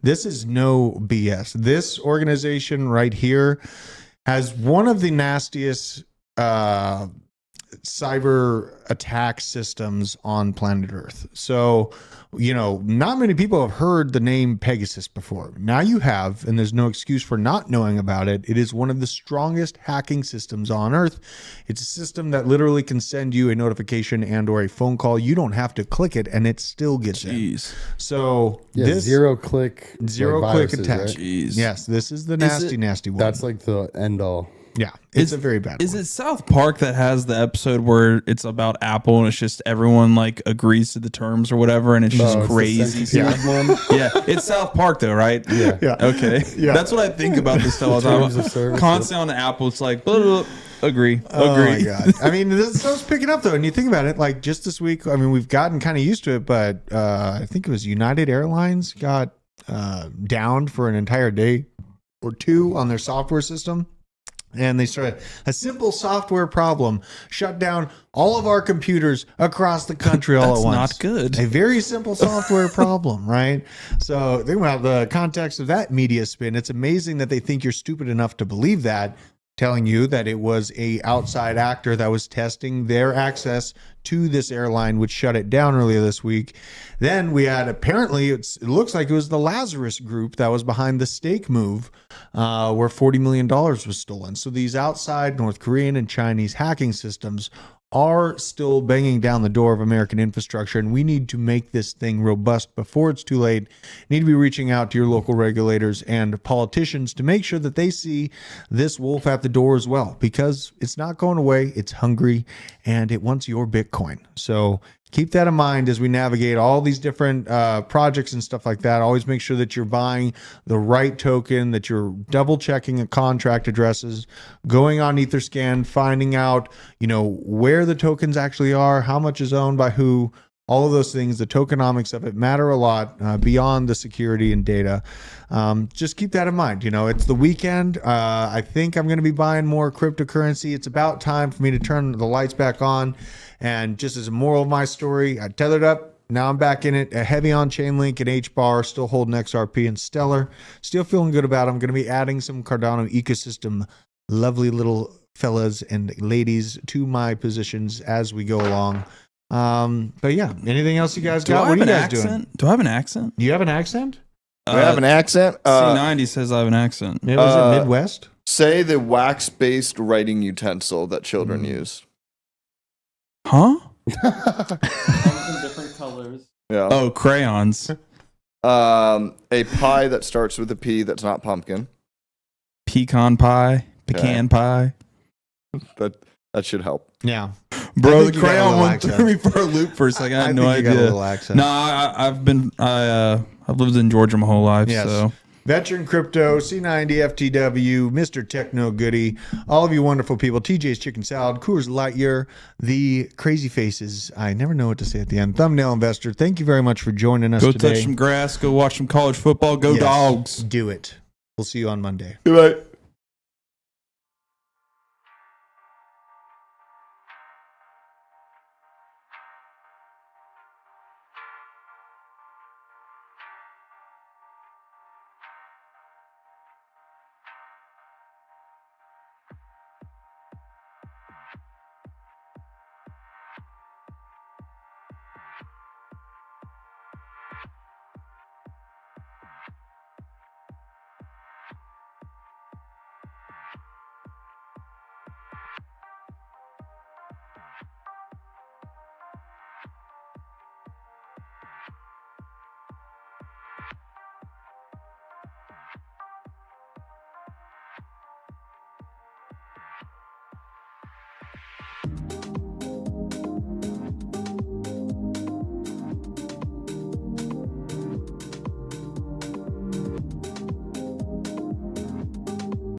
This is no BS. This organization right here has one of the nastiest cyber attack systems on planet Earth. So, not many people have heard the name Pegasus before. Now you have, and there's no excuse for not knowing about it. It is one of the strongest hacking systems on Earth. It's a system that literally can send you a notification and or a phone call. You don't have to click it, and it still gets in. So this zero click attack. Right? Jeez. Yes, this is the nasty one. That's like the end all. Yeah, it's a very bad Is one. it South Park that has the episode where it's about Apple and it's just everyone like agrees to the terms or whatever and it's just It's the crazy? centipede one. Yeah, it's South Park though, right? Yeah. Okay. Yeah. That's what I think about this stuff all the Terms of time. service. Constantly on the Apple, it's like, blah, blah, blah. Agree. Oh Agree. my God. I mean, this stuff's picking up though. And you think about it, like just this week, I mean, we've gotten kind of used to it, but I think it was United Airlines got downed for an entire day or two on their software system. And they started a simple software problem, shut down all of our computers across the country all That's at once. not good. A very simple software problem, right? So think about the context of that media spin. It's amazing that they think you're stupid enough to believe that, telling you that it was a outside actor that was testing their access to this airline, which shut it down earlier this week. Then we had, apparently it looks like it was the Lazarus Group that was behind the stake move, where $40 million was stolen. So these outside North Korean and Chinese hacking systems are still banging down the door of American infrastructure, and we need to make this thing robust before it's too late. You need to be reaching out to your local regulators and politicians to make sure that they see this wolf at the door as well, because it's not going away. It's hungry and it wants your Bitcoin. So keep that in mind as we navigate all these different projects and stuff like that. Always make sure that you're buying the right token, that you're double checking contract addresses, going on Etherscan, finding out, where the tokens actually are, how much is owned by who, all of those things. The tokenomics of it matter a lot beyond the security and data. Just keep that in mind. It's the weekend. I think I'm going to be buying more cryptocurrency. It's about time for me to turn the lights back on. And just as a moral of my story, I tethered up. Now I'm back in it, heavy on Chainlink and HBAR, still holding XRP and Stellar. Still feeling good about it. I'm going to be adding some Cardano ecosystem, lovely little fellas and ladies to my positions as we go along. But yeah, anything else you guys got? What are you guys doing? Do I have an accent? Do you have an accent? Do I have an accent? C90 says I have an accent. Was it Midwest? Say the wax-based writing utensil that children use. Huh? Different colors. Yeah. Oh, crayons. A pie that starts with a P that's not pumpkin. Pecan pie. Pecan pie. That should help. Yeah. Bro, the think you got a crayon little one accent. threw me for a loop for a second. I had no think you got a idea. little accent. No, I've lived in Georgia my whole life. Yes. So Veteran Crypto, C90 FTW, Mr. Techno Goody, all of you wonderful people, TJ's Chicken Salad, Coors Lightyear, the Crazy Faces, I never know what to say at the end, Thumbnail Investor, thank you very much for joining us go today. touch some grass. Go watch some college football. Go Yes, Dogs. do it. We'll see you on Monday. Goodbye.